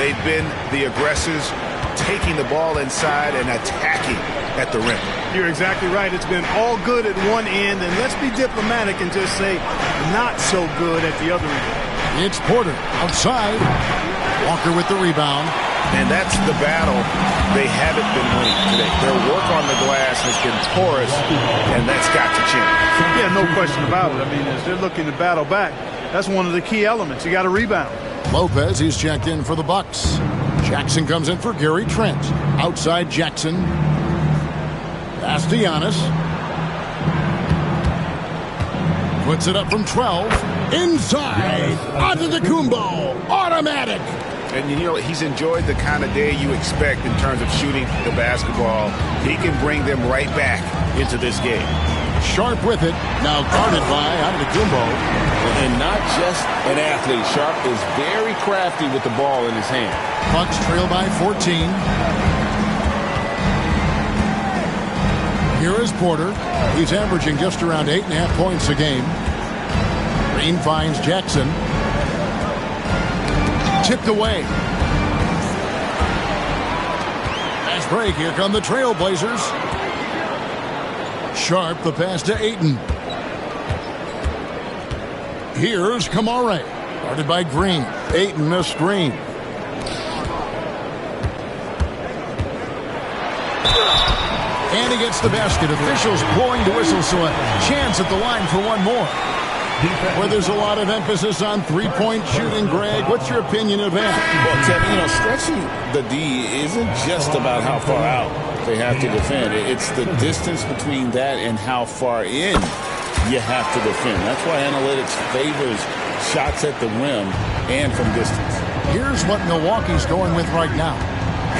they've been the aggressors, taking the ball inside and attacking at the rim. You're exactly right. It's been all good at one end, and let's be diplomatic and just say not so good at the other end. It's Porter outside. Walker with the rebound. And that's the battle they haven't been winning today. Their work on the glass has been porous, and that's got to change. Yeah, no question about it. I mean, as they're looking to battle back, that's one of the key elements. You got to rebound. Lopez, he's checked in for the Bucks. Jackson comes in for Gary Trent. Outside Jackson. Pass to Giannis. Puts it up from 12. Inside. Antetokounmpo. Automatic. And, you know, he's enjoyed the kind of day you expect in terms of shooting the basketball. He can bring them right back into this game. Sharp with it. Now guarded by Antetokounmpo. And not just an athlete. Sharp is very crafty with the ball in his hand. Bucks trail by 14. Here is Porter. He's averaging just around 8.5 points a game. Green finds Jackson. Tipped away. Fast break. Here come the Trailblazers. Sharp, the pass to Ayton. Here's Kamara. Guarded by Green. Ayton, a screen. And he gets the basket. Officials blowing the whistle, so a chance at the line for one more. Where there's a lot of emphasis on three-point shooting, Greg. What's your opinion of that? Well, Kevin, you know, stretching the D isn't just about how far out they have to defend. It's the distance between that and how far in you have to defend. That's why analytics favors shots at the rim and from distance. Here's what Milwaukee's going with right now.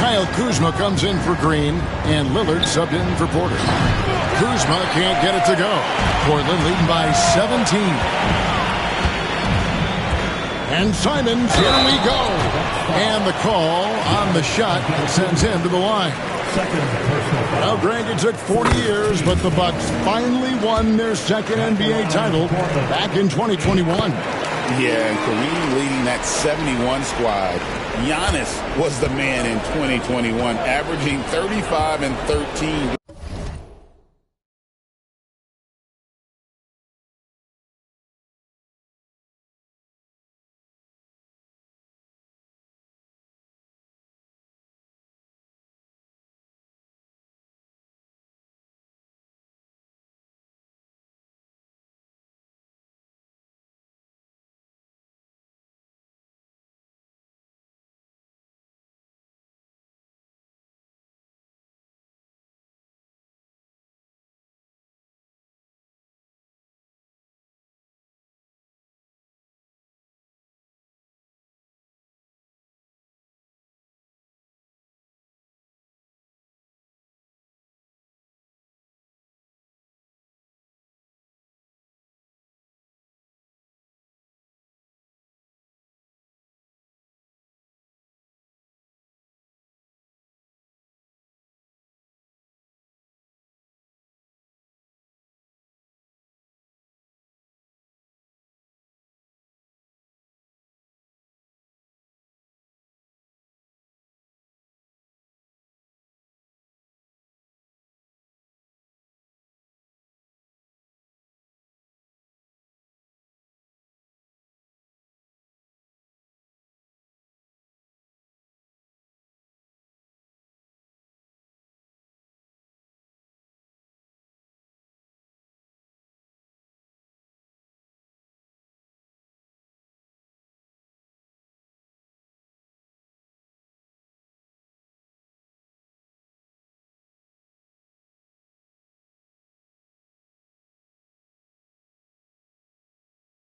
Kyle Kuzma comes in for Green, and Lillard subbed in for Porter. Kuzma can't get it to go. Portland leading by 17. And Simons, here we go. And the call on the shot sends him to the line. Now, Greg, it took 40 years, but the Bucks finally won their second NBA title back in 2021. Yeah, and Kareem leading that 71 squad. Giannis was the man in 2021, averaging 35 and 13.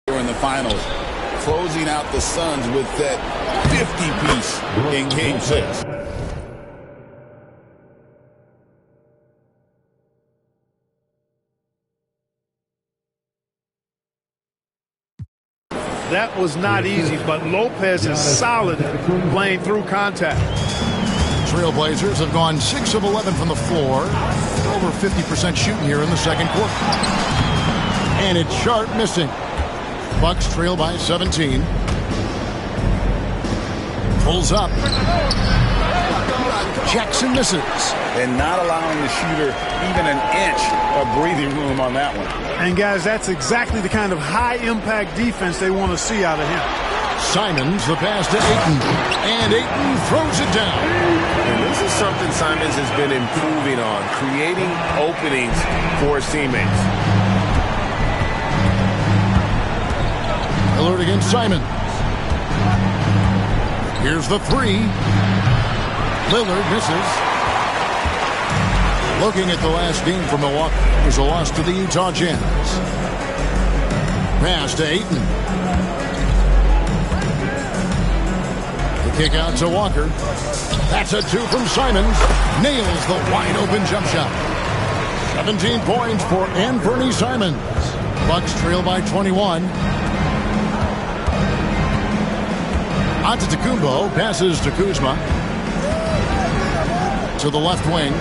In the finals, closing out the Suns with that 50-piece in Game 6. That was not easy, but Lopez is solid playing through contact. Trailblazers have gone 6 of 11 from the floor. Over 50% shooting here in the second quarter. And it's Sharp missing. Bucks trail by 17. Pulls up. Jackson misses. And not allowing the shooter even an inch of breathing room on that one. And, guys, that's exactly the kind of high-impact defense they want to see out of him. Simons, the pass to Ayton. And Ayton throws it down. And this is something Simons has been improving on, creating openings for his teammates. Lillard against Simons. Here's the three. Lillard misses. Looking at the last game for Milwaukee, it was a loss to the Utah Jazz. Pass to Ayton. The kick out to Walker. That's a two from Simons. Nails the wide open jump shot. 17 points for Anthony Simons. Bucks trail by 21. Antetokounmpo passes to Kuzma. To the left wing.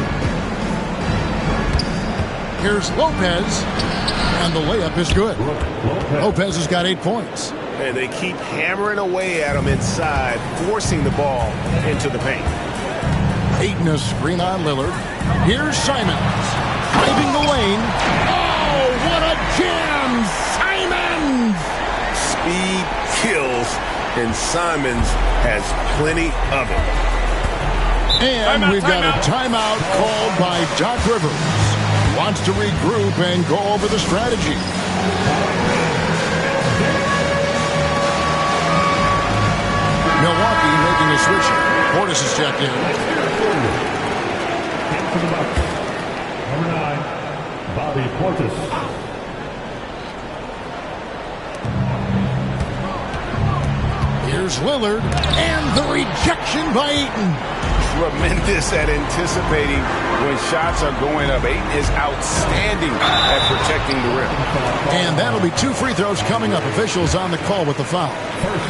Here's Lopez. And the layup is good. Lopez has got 8 points. And they keep hammering away at him inside, forcing the ball into the paint. Ayton a screen on Lillard. Here's Simons. Driving the lane. Oh, what a jam! Simons! Speed kills, and Simons has plenty of it. And we've got a timeout called by Doc Rivers. Wants to regroup and go over the strategy. Milwaukee making a switch. Portis is checked in. Number 9, Bobby Portis. Here's Lillard. And the rejection by Ayton. Tremendous at anticipating when shots are going up. Ayton is outstanding at protecting the rim. And that'll be 2 free throws coming up. Officials on the call with the foul.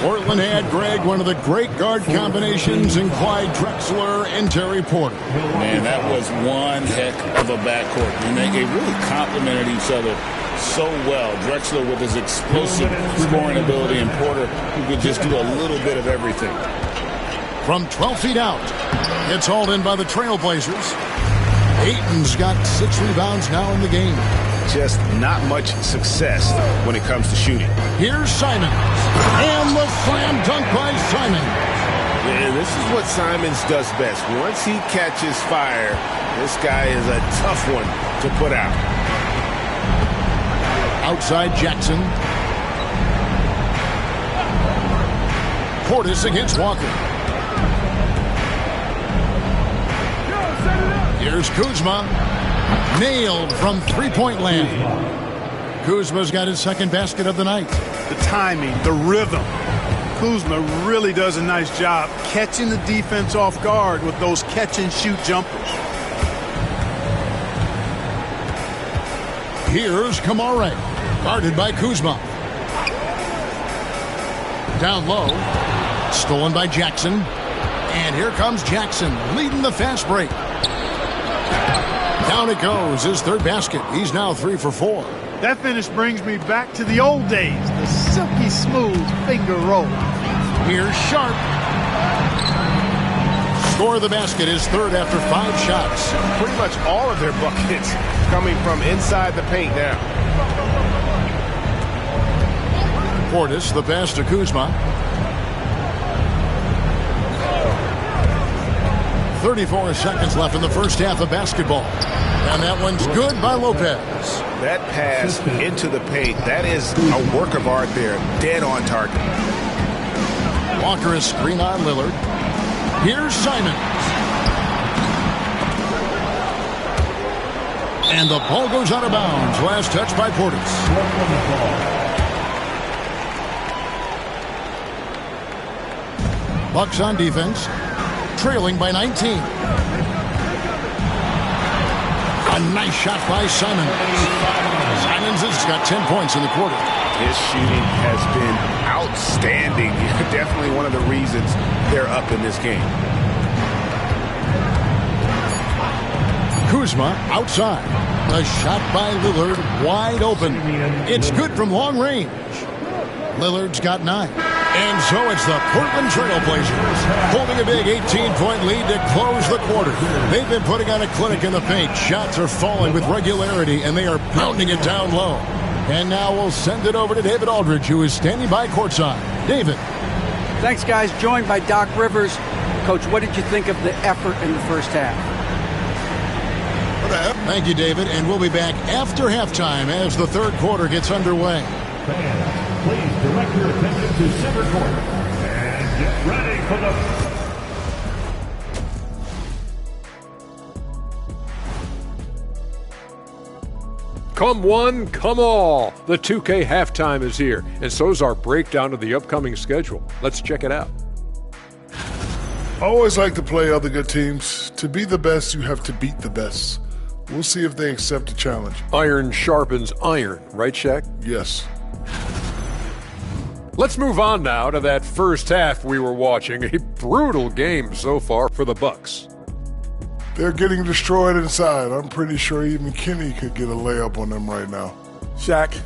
Portland had, Greg, one of the great guard combinations in Clyde Drexler and Terry Porter. Man, that was one heck of a backcourt. And they really complemented each other so well. Drexler with his explosive scoring ability, and Porter who could just do a little bit of everything. From 12 feet out, it's hauled in by the Trailblazers. Ayton's got 6 rebounds now in the game. Just not much success when it comes to shooting. Here's Simons. And the slam dunk by Simons. Yeah, this is what Simons does best. Once he catches fire, this guy is a tough one to put out. Outside Jackson. Portis against Walker. Here's Kuzma. Nailed from three-point land. Kuzma's got his second basket of the night. The timing, the rhythm. Kuzma really does a nice job catching the defense off guard with those catch-and-shoot jumpers. Here's Kamare. Guarded by Kuzma. Down low. Stolen by Jackson. And here comes Jackson leading the fast break. Down it goes, his third basket. He's now 3 for 4. That finish brings me back to the old days, the silky smooth finger roll. Here's Sharp. Score of the basket, his third after 5 shots. Pretty much all of their buckets coming from inside the paint now. Portis, the pass to Kuzma. 34 seconds left in the first half of basketball. And that one's good by Lopez. That pass into the paint, that is a work of art there. Dead on target. Walker is screen on Lillard. Here's Simons. And the ball goes out of bounds. Last touch by Portis. Bucks on defense. Trailing by 19. A nice shot by Simons. Simons has got 10 points in the quarter. His shooting has been outstanding. Definitely one of the reasons they're up in this game. Kuzma outside. A shot by Lillard wide open. It's good from long range. Lillard's got 9. And so it's the Portland Trailblazers holding a big 18-point lead to close the quarter. They've been putting on a clinic in the paint. Shots are falling with regularity, and they are pounding it down low. And now we'll send it over to David Aldridge, who is standing by courtside. David. Thanks, guys. Joined by Doc Rivers. Coach, what did you think of the effort in the first half? Thank you, David. And we'll be back after halftime as the third quarter gets underway. Fans, please direct your attention to center court and get ready for the... Come one, come all. The 2K halftime is here, and so is our breakdown of the upcoming schedule. Let's check it out. I always like to play other good teams. To be the best, you have to beat the best. We'll see if they accept the challenge. Iron sharpens iron, right, Shaq? Yes. Let's move on now to that first half we were watching. A brutal game so far for the Bucks. They're getting destroyed inside. I'm pretty sure even Kenny could get a layup on them right now. Shaq,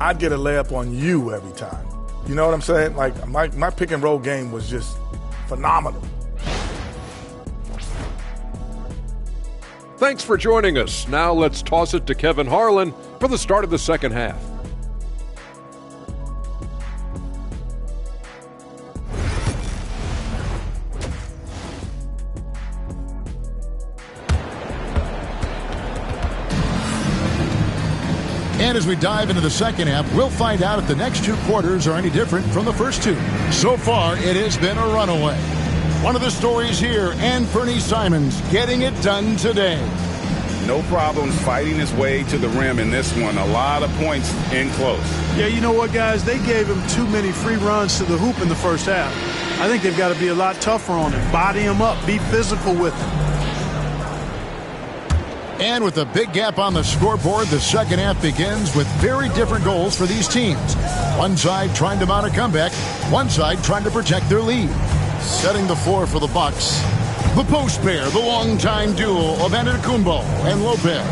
I'd get a layup on you every time. You know what I'm saying? Like, my pick and roll game was just phenomenal. Thanks for joining us. Now let's toss it to Kevin Harlan for the start of the second half. And as we dive into the second half, we'll find out if the next two quarters are any different from the first two. So far, it has been a runaway. One of the stories here, Anfernee Simons getting it done today. No problems fighting his way to the rim in this one. A lot of points in close. Yeah, you know what, guys? They gave him too many free runs to the hoop in the first half. I think they've got to be a lot tougher on him. Body him up. Be physical with him. And with a big gap on the scoreboard, the second half begins with very different goals for these teams. One side trying to mount a comeback, one side trying to protect their lead. Setting the floor for the Bucks, the post pair, the longtime duo of Antetokounmpo and Lopez.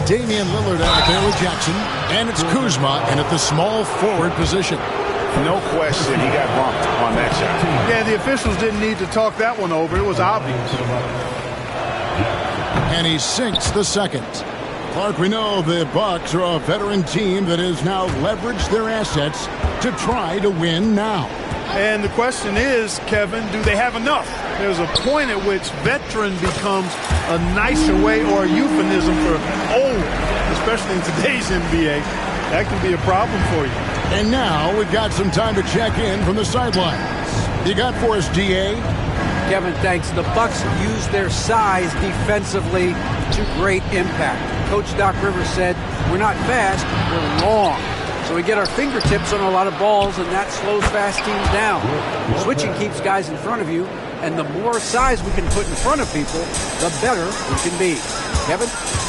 Damian Lillard out there with Jackson, and it's Kuzma in at the small forward position. No question he got bumped on that shot. Yeah, the officials didn't need to talk that one over. It was obvious. And he sinks the second. Clark, we know the Bucks are a veteran team that has now leveraged their assets to try to win now. And the question is, Kevin, do they have enough? There's a point at which veteran becomes a nicer way or a euphemism for old, especially in today's NBA. That can be a problem for you. And now we've got some time to check in from the sidelines. You got for us, DA? Kevin, thanks. The Bucks use their size defensively to great impact. Coach Doc Rivers said, we're not fast, we're long. So we get our fingertips on a lot of balls, and that slows fast teams down. Switching keeps guys in front of you, and the more size we can put in front of people, the better we can be. Kevin?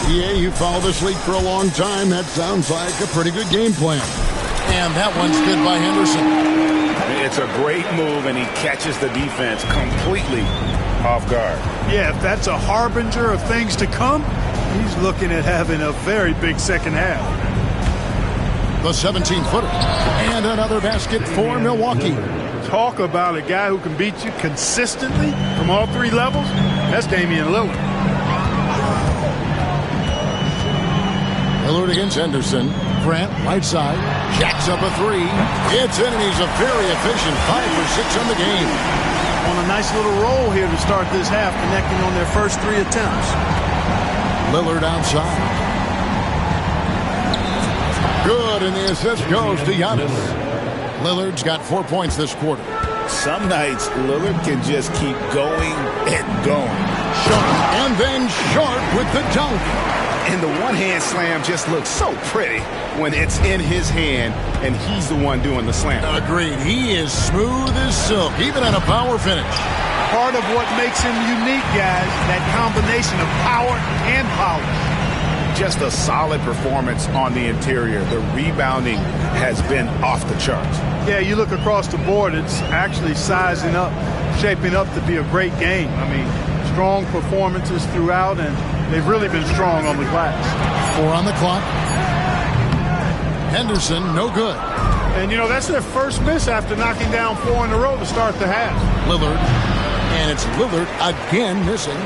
Yeah, you followed this league for a long time. That sounds like a pretty good game plan. And that one's good by Henderson. It's a great move, and he catches the defense completely off guard. Yeah, if that's a harbinger of things to come, he's looking at having a very big second half. The 17-footer. And another basket for Milwaukee. Talk about a guy who can beat you consistently from all three levels. That's Damian Lillard. Lillard against Henderson. Grant, right side, jacks up a three. It's in, and he's a very efficient 5 for 6 on the game. On a nice little roll here to start this half, connecting on their first 3 attempts. Lillard outside. Good, and the assist goes to Giannis. Lillard's got 4 points this quarter. Some nights, Lillard can just keep going and going. Sharp, and then Sharp with the dunk. And the one-hand slam just looks so pretty when it's in his hand and he's the one doing the slam. Agreed. He is smooth as silk, even at a power finish. Part of what makes him unique, guys, that combination of power and polish. Just a solid performance on the interior. The rebounding has been off the charts. Yeah, you look across the board, it's actually sizing up, shaping up to be a great game. I mean, strong performances throughout, and they've really been strong on the glass. 4 on the clock. Henderson, no good. And, you know, that's their first miss after knocking down 4 in a row to start the half. Lillard. And it's Lillard again missing.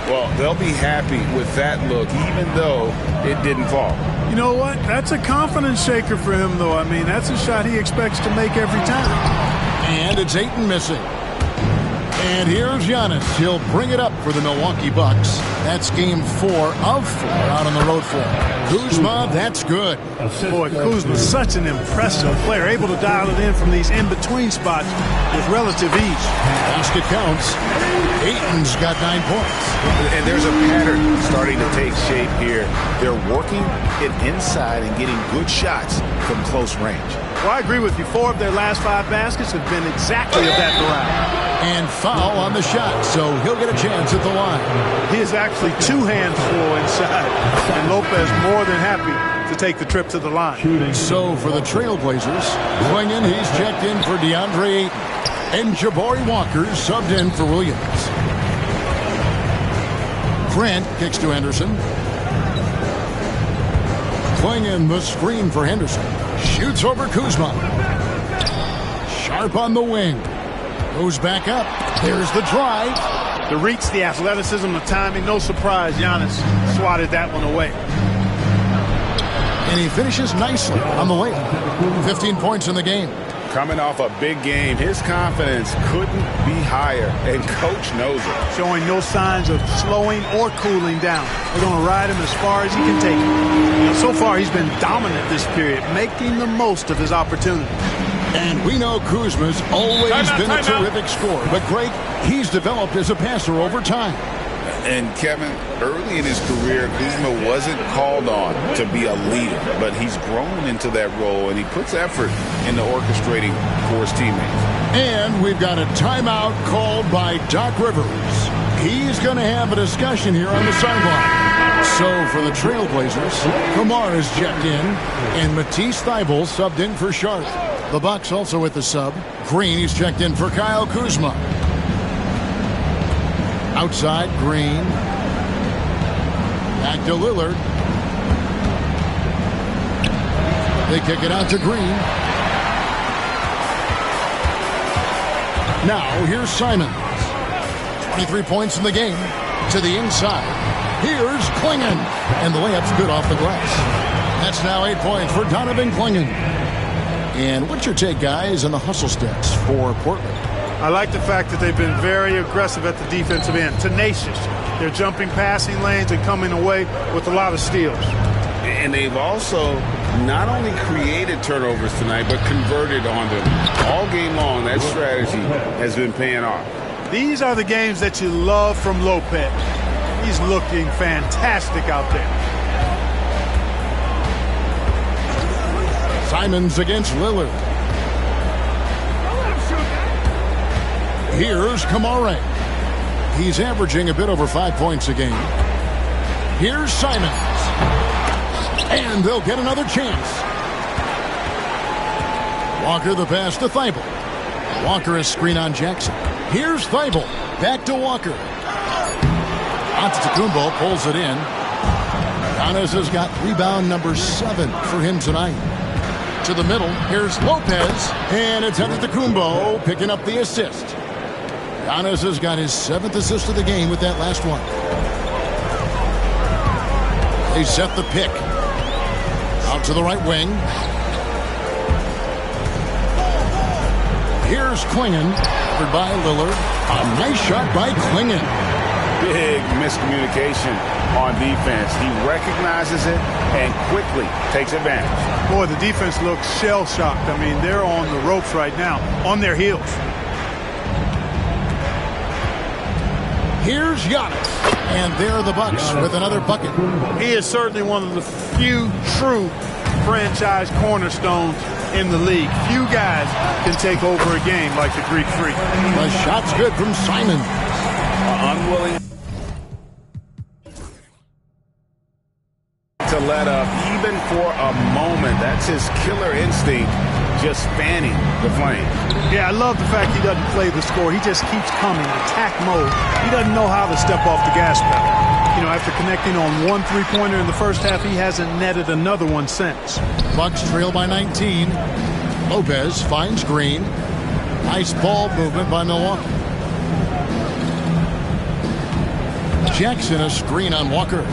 Well, they'll be happy with that look, even though it didn't fall. You know what? That's a confidence shaker for him, though. I mean, that's a shot he expects to make every time. And it's Ayton missing. And here's Giannis. He'll bring it up for the Milwaukee Bucks. That's game 4 of 4 out on the road for Kuzma. That's good. Boy, Kuzma's such an impressive player, able to dial it in from these in-between spots with relative ease. Basket counts. Ayton's got 9 points. And there's a pattern starting to take shape here. They're working it inside and getting good shots from close range. Well, I agree with you. 4 of their last 5 baskets have been exactly of that variety. And foul on the shot, so he'll get a chance at the line. He is actually 2 hands full inside, and Lopez more than happy to take the trip to the line. So for the Trailblazers, Clingan, he's checked in for DeAndre Ayton. And Jabari Walker subbed in for Williams. Grant kicks to Henderson. Clingan the screen for Henderson. Shoots over Kuzma. Sharp on the wing. Goes back up. There's the drive. The reach, the athleticism, the timing. No surprise, Giannis swatted that one away. And he finishes nicely on the layup. 15 points in the game. Coming off a big game, his confidence couldn't be higher, and Coach knows it. Showing no signs of slowing or cooling down. They're going to ride him as far as he can take him. And so far, he's been dominant this period, making the most of his opportunity. And we know Kuzma's always been a terrific scorer, but Greg, he's developed as a passer over time. And Kevin, early in his career, Kuzma wasn't called on to be a leader, but he's grown into that role, and he puts effort into orchestrating for his teammates. And we've got a timeout called by Doc Rivers. He's going to have a discussion here on the sideline. So for the Trailblazers, Kamar is checked in, and Matisse Thybulle subbed in for Sharp. The Bucks also with the sub. Green, he's checked in for Kyle Kuzma. Outside, Green. Back to Lillard. They kick it out to Green. Now, here's Simons. 23 points in the game. To the inside. Here's Clingan. And the layup's good off the glass. That's now 8 points for Donovan Clingan. And what's your take, guys, on the hustle steps for Portland? I like the fact that they've been very aggressive at the defensive end, tenacious. They're jumping passing lanes and coming away with a lot of steals. And they've also not only created turnovers tonight, but converted on them. All game long, that strategy has been paying off. These are the games that you love from Lopez. He's looking fantastic out there. Simons against Lillard. Here's Kamara. He's averaging a bit over 5 points a game. Here's Simons. And they'll get another chance. Walker the pass to Thybulle. Walker is screen on Jackson. Here's Thybulle. Back to Walker. Antetokounmpo pulls it in. Giannis has got rebound number 7 for him tonight. To the middle. Here's Lopez. And it's Antetokounmpo picking up the assist. Giannis has got his 7th assist of the game with that last one. They set the pick. Out to the right wing. Here's Clingan. Covered by Lillard. A nice shot by Clingan. Big miscommunication on defense. He recognizes it and quickly takes advantage. Boy, the defense looks shell-shocked. I mean, they're on the ropes right now, on their heels. Here's Giannis. And there are the Bucks with another bucket. He is certainly one of the few true franchise cornerstones in the league. Few guys can take over a game like the Greek Freak. The shot's good from Simon. Unwilling to let up even for a moment. That's his killer instinct, just fanning the flame. Yeah, I love the fact he doesn't play the score. He just keeps coming, attack mode. He doesn't know how to step off the gas pedal. You know, after connecting on 1 3-pointer in the first half, he hasn't netted another one since. Bucks trail by 19. Lopez finds Green. Nice ball movement by Milwaukee. Jackson a screen on Walker.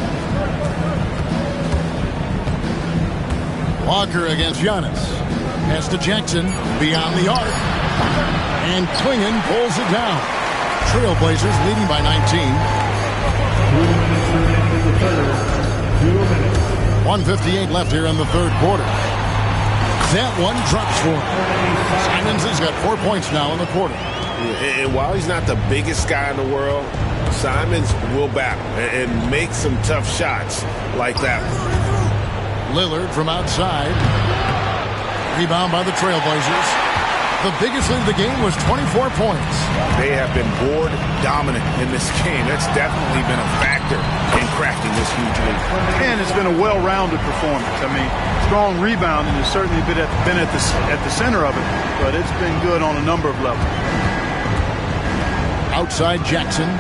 Walker against Giannis. Pass to Jackson beyond the arc. And Klingon pulls it down. Trailblazers leading by 19. 1:58 left here in the third quarter. That one drops for him. Simons has got 4 points now in the quarter. And while he's not the biggest guy in the world, Simons will battle and make some tough shots like that one. Lillard from outside. Rebound by the Trailblazers. The biggest lead of the game was 24 points. They have been board dominant in this game. That's definitely been a factor in cracking this huge lead. And it's been a well-rounded performance. I mean, strong rebounding has certainly been at the center of it, but it's been good on a number of levels. Outside Jackson.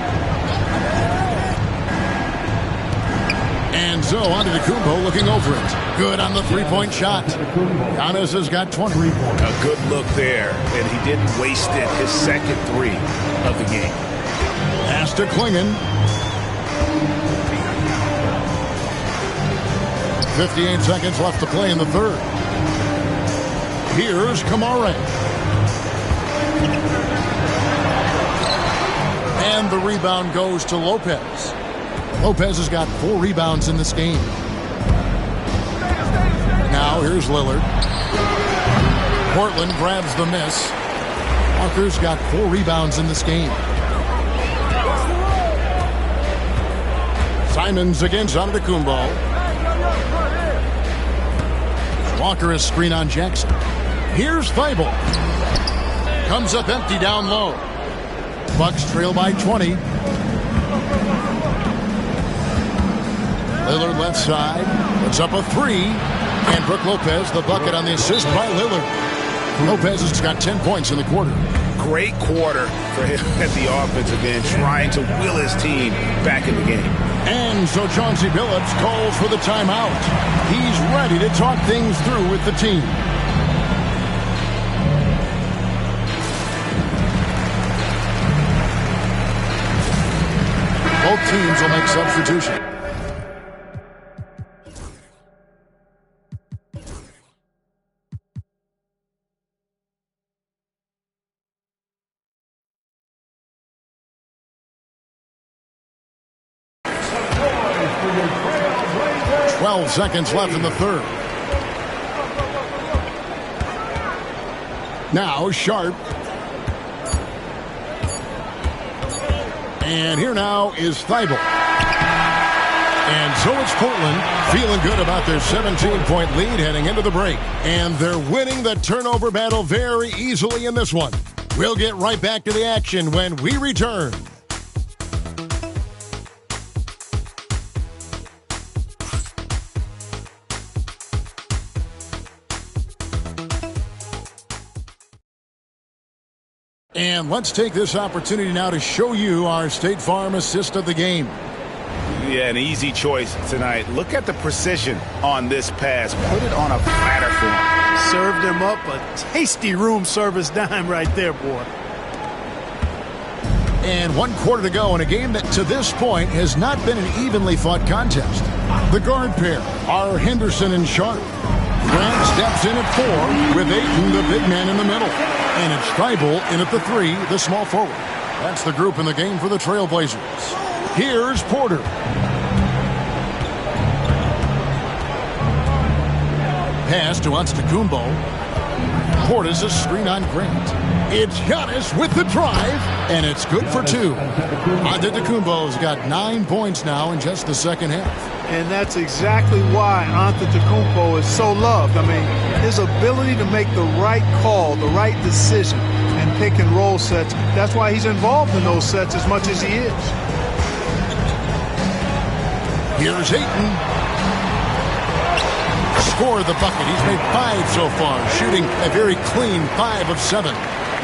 And so Antetokounmpo looking over it. Good on the three-point shot. Giannis has got 20. A good look there, and he didn't waste it. His second three of the game. Pass to Klingon. 58 seconds left to play in the third. Here's Kamara. And the rebound goes to Lopez. Lopez has got 4 rebounds in this game. Now here's Lillard. Portland grabs the miss. Walker's got 4 rebounds in this game. Simons against Antetokounmpo. Walker is screen on Jackson. Here's Thibault. Comes up empty down low. Bucks trail by 20. Lillard left side. Puts up a 3. And Brook Lopez, the bucket on the assist by Lillard. Lopez has got 10 points in the quarter. Great quarter for him at the offensive end, trying to will his team back in the game. And so Chauncey Billups calls for the timeout. He's ready to talk things through with the team. Both teams will make substitution. Seconds left in the third. Now Sharp. And here now is Thibault. And so it's Portland feeling good about their 17-point lead heading into the break. And they're winning the turnover battle very easily in this one. We'll get right back to the action when we return. And let's take this opportunity now to show you our State Farm assist of the game. Yeah, an easy choice tonight. Look at the precision on this pass. Put it on a platter for him. Served him up a tasty room service dime right there, boy. And 1 quarter to go in a game that to this point has not been an evenly fought contest. The guard pair are Henderson and Sharp. Grant steps in at 4 with Ayton, the big man, in the middle. And it's Thibault in at the 3, the small forward. That's the group in the game for the Trailblazers. Here's Porter. Pass to Antetokounmpo. Portis a screen on Grant. It's Giannis with the drive, and it's good for 2. Antetokounmpo's got 9 points now in just the second half. And that's exactly why Antetokounmpo is so loved. I mean, his ability to make the right call, the right decision, and pick and roll sets, that's why he's involved in those sets as much as he is. Here's Ayton. Scored the bucket. He's made 5 so far, shooting a very clean 5 of 7.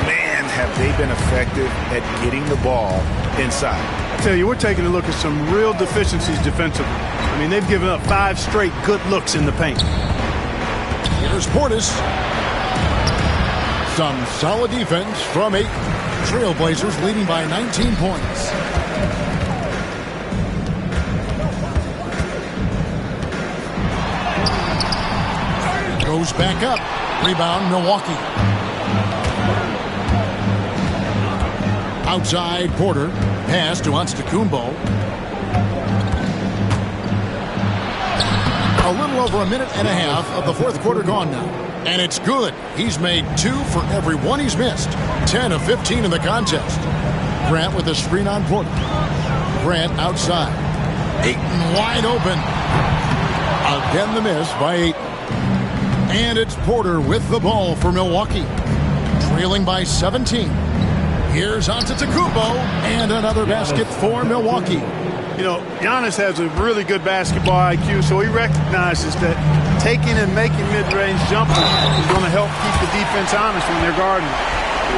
Man, have they been effective at getting the ball inside. I tell you, we're taking a look at some real deficiencies defensively. I mean, they've given up 5 straight good looks in the paint. Here's Portis. Some solid defense from 8. Trailblazers leading by 19 points. Goes back up. Rebound, Milwaukee. Outside, Porter. Pass to Antetokounmpo. A little over a minute and a half of the fourth quarter gone now. And it's good. He's made 2 for every 1 he's missed. 10 of 15 in the contest. Grant with a screen on Porter. Grant outside. Ayton wide open. Again the miss by Ayton. And it's Porter with the ball for Milwaukee. Trailing by 17. Here's Antetokounmpo. And another basket for Milwaukee. You know, Giannis has a really good basketball IQ, so he recognizes that taking and making mid-range jumpers is going to help keep the defense honest when they're guarding.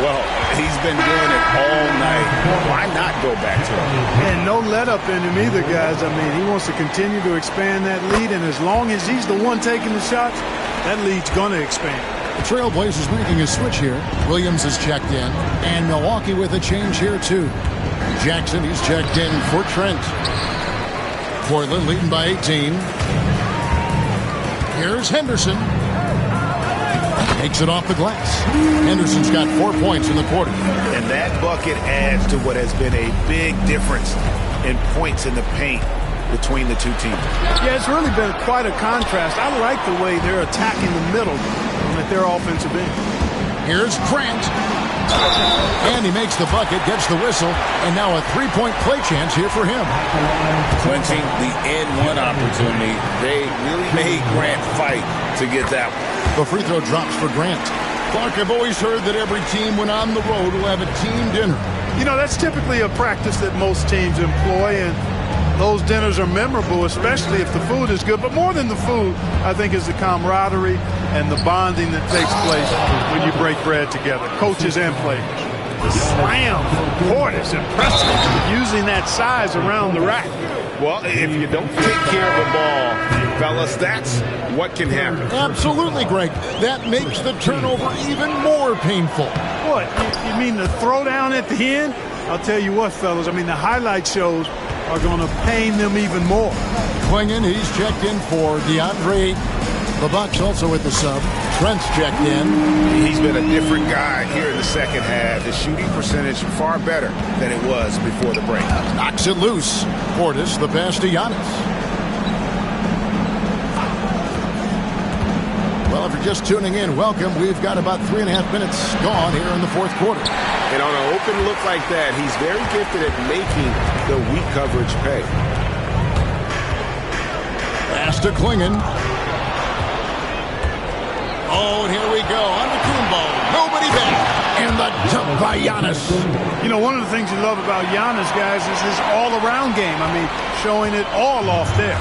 Well, he's been doing it all night. Why not go back to him? And no let-up in him either, guys. I mean, he wants to continue to expand that lead, and as long as he's the one taking the shots, that lead's going to expand. The Trailblazers making a switch here. Williams is checked in, and Milwaukee with a change here, too. Jackson, he's checked in for Trent. Portland leading by 18. Here's Henderson. Takes it off the glass. Henderson's got 4 points in the quarter. And that bucket adds to what has been a big difference in points in the paint between the two teams. Yeah, it's really been quite a contrast. I like the way they're attacking the middle at their offensive end. Here's Grant. And he makes the bucket, gets the whistle, and now a three-point play chance here for him. Clinching the N1 opportunity. They really made Grant fight to get that one. The free throw drops for Grant. Clark, I've always heard that every team when on the road will have a team dinner. You know, that's typically a practice that most teams employ, and those dinners are memorable, especially if the food is good. But more than the food, I think, is the camaraderie and the bonding that takes place when you break bread together, coaches and players. The slam, Portis, impressive, using that size around the rack. Well, if you don't take care of the ball, fellas, that's what can happen. Absolutely, Greg. That makes the turnover even more painful. What? You mean the throwdown at the end? I'll tell you what, fellas, I mean, the highlight shows are going to pain them even more. Klingon, he's checked in for DeAndre. The Bucks also with the sub. Trent's checked in. He's been a different guy here in the second half. His shooting percentage far better than it was before the break. Knocks it loose. Portis, the pass to Giannis. Well, if you're just tuning in, welcome. We've got about 3.5 minutes gone here in the fourth quarter. And on an open look like that, he's very gifted at making the weak coverage pay. Pass to Klingon. Oh, and here we go. Antetokounmpo. Nobody back. And the jump by Giannis. You know, one of the things you love about Giannis, guys, is his all-around game. I mean, showing it all off there.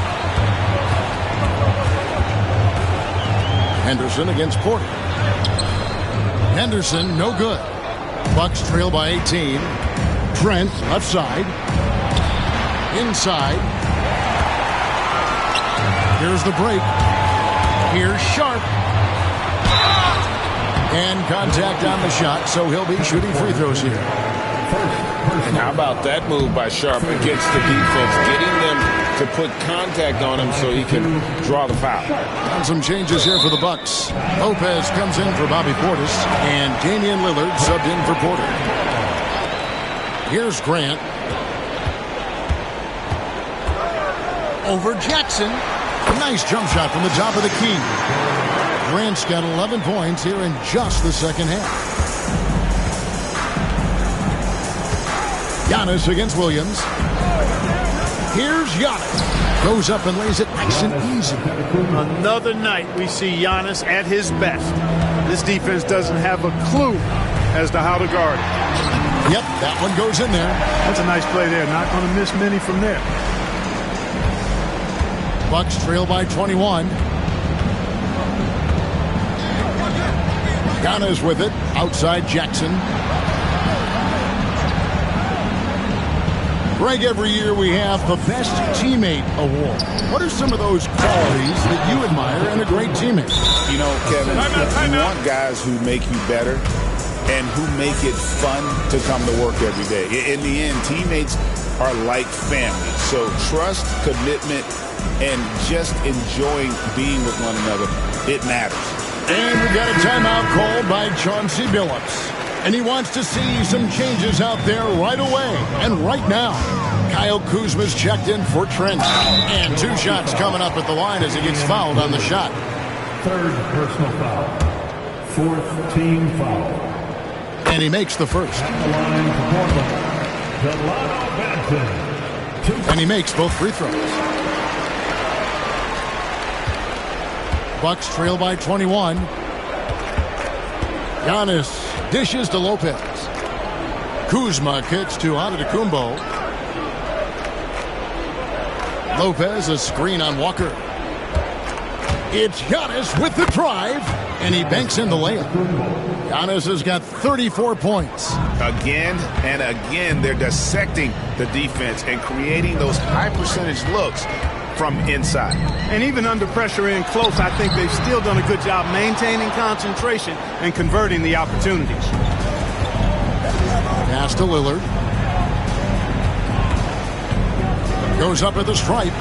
Henderson against Porter. Henderson, no good. Bucks trail by 18. Trent, left side. Inside. Here's the break. Here's Sharp. And contact on the shot, so he'll be shooting free throws here. And how about that move by Sharp against the defense, getting them to put contact on him so he can draw the foul. And some changes here for the Bucks. Lopez comes in for Bobby Portis, and Damian Lillard subbed in for Porter. Here's Grant. Over Jackson. Nice jump shot from the top of the key. Grant's got 11 points here in just the second half. Giannis against Williams. Here's Giannis. Goes up and lays it nice and easy. Another night we see Giannis at his best. This defense doesn't have a clue as to how to guard it. Yep, that one goes in there. That's a nice play there. Not going to miss many from there. Bucks trail by 21. Giannis with it. Outside Jackson. Greg, every year we have the Best Teammate Award. What are some of those qualities that you admire in a great teammate? You know, Kevin, you want guys who make you better and who make it fun to come to work every day. In the end, teammates are like family. So trust, commitment, and just enjoying being with one another, it matters. And we got a timeout called by Chauncey Billups. And he wants to see some changes out there right away and right now. Kyle Kuzma's checked in for Trent. And 2 shots coming up at the line as he gets fouled on the shot. 3rd personal foul. 4th team foul. And he makes the first. At the line for Portland, Delano Banton. And he makes both free throws. Bucks trail by 21. Giannis dishes to Lopez. Kuzma kicks to Antetokounmpo. Lopez a screen on Walker. It's Giannis with the drive, and he banks in the layup. Giannis has got 34 points. Again and again, they're dissecting the defense and creating those high-percentage looks from inside. And even under pressure in close, I think they've still done a good job maintaining concentration and converting the opportunities. Pass to Lillard. Goes up at the stripe.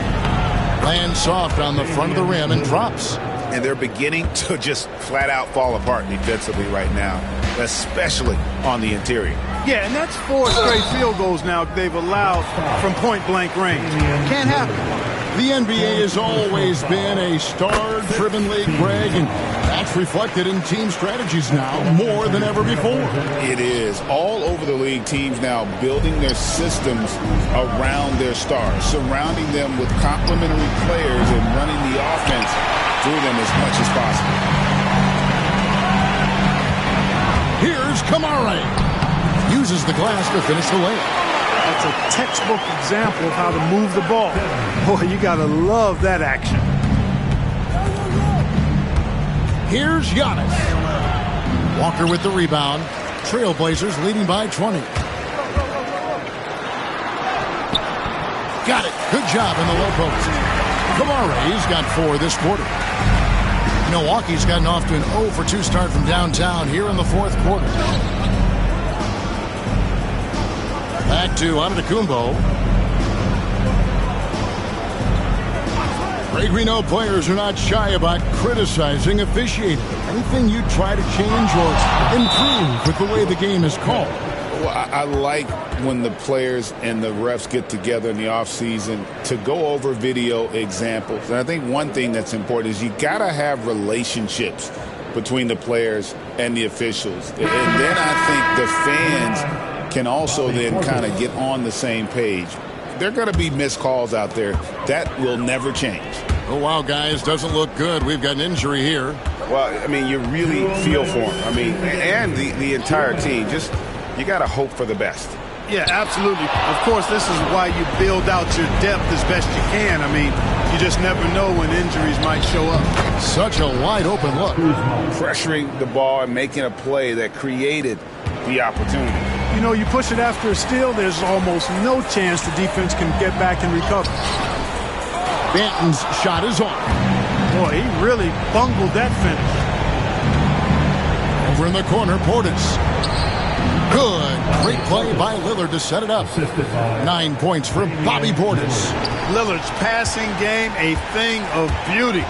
Lands soft on the front of the rim and drops. And they're beginning to just flat out fall apart defensively right now, especially on the interior. Yeah, and that's 4 straight field goals now they've allowed from point-blank range. Can't happen. The NBA has always been a star-driven league, Greg, and that's reflected in team strategies now more than ever before. It is. All over the league, teams now building their systems around their stars, surrounding them with complementary players and running the offense through them as much as possible. Here's Kamara. Uses the glass to finish the layup. That's a textbook example of how to move the ball. Boy, you got to love that action. Here's Giannis. Walker with the rebound. Trailblazers leading by 20. Got it. Good job in the low post. Kamara's got 4 this quarter. Milwaukee's gotten off to an 0-for-2 start from downtown here in the 4th quarter. Back to Antetokounmpo. Greg, we know players are not shy about criticizing officiating. Anything you try to change or improve with the way the game is called? Well, I like when the players and the refs get together in the offseason to go over video examples. And I think one thing that's important is you got to have relationships between the players and the officials. And then I think the fans can also then kind of get on the same page. There are going to be missed calls out there. That will never change. Oh, wow, guys, doesn't look good. We've got an injury here. Well, I mean, you really feel for him. I mean, and the entire team. Just, you got to hope for the best. Yeah, absolutely. Of course, this is why you build out your depth as best you can. I mean, you just never know when injuries might show up. Such a wide open look. Pressuring the ball and making a play that created the opportunity. You know, you push it after a steal, there's almost no chance the defense can get back and recover. Banton's shot is on. Boy, he really bungled that finish. Over in the corner, Portis. Good. Great play by Lillard to set it up. 9 points for Bobby Portis. Lillard's passing game, a thing of beauty.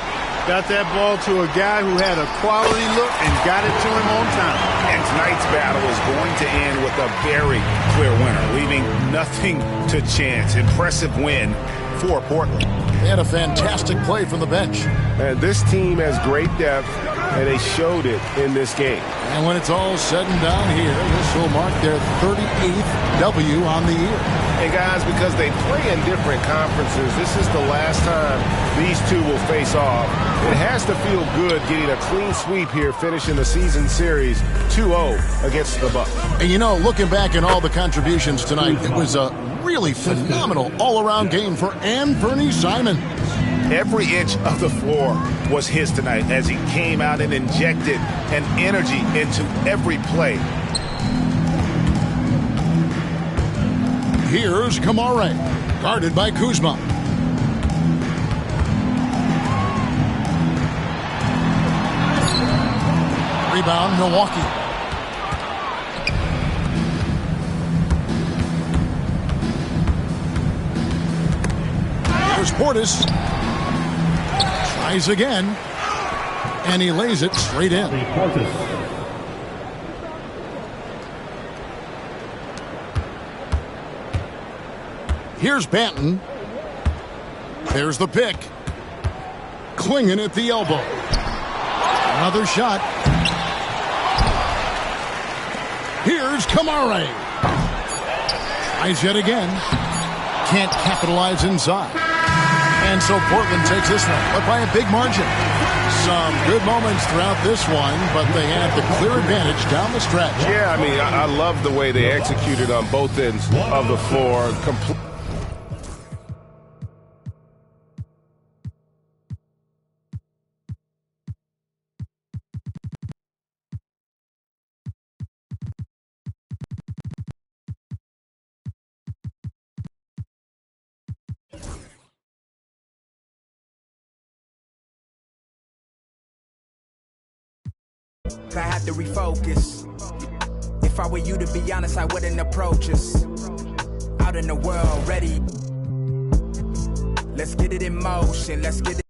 Got that ball to a guy who had a quality look and got it to him on time. And tonight's battle is going to end with a very clear winner, leaving nothing to chance. Impressive win for Portland. They had a fantastic play from the bench. And this team has great depth, and they showed it in this game. And when it's all said and done here, this will mark their 38th W on the year. Hey, guys, because they play in different conferences, this is the last time these two will face off. It has to feel good getting a clean sweep here, finishing the season series 2-0 against the Bucks. And, you know, looking back at all the contributions tonight, it was a really phenomenal all-around game for Anfernee Simons. Every inch of the floor was his tonight as he came out and injected an energy into every play. Here's Kamare, guarded by Kuzma. Rebound, Milwaukee. Here's Portis. Tries again. And he lays it straight in. Here's Banton. There's the pick. Clinging at the elbow. Another shot. Here's Kamare. Tries yet again. Can't capitalize inside. And so Portland takes this one, but by a big margin. Some good moments throughout this one, but they had the clear advantage down the stretch. Yeah, I mean, I love the way they executed on both ends of the floor. I had to refocus. If I were you, to be honest, I wouldn't approach us. Out in the world, ready. Let's get it in motion. Let's get it.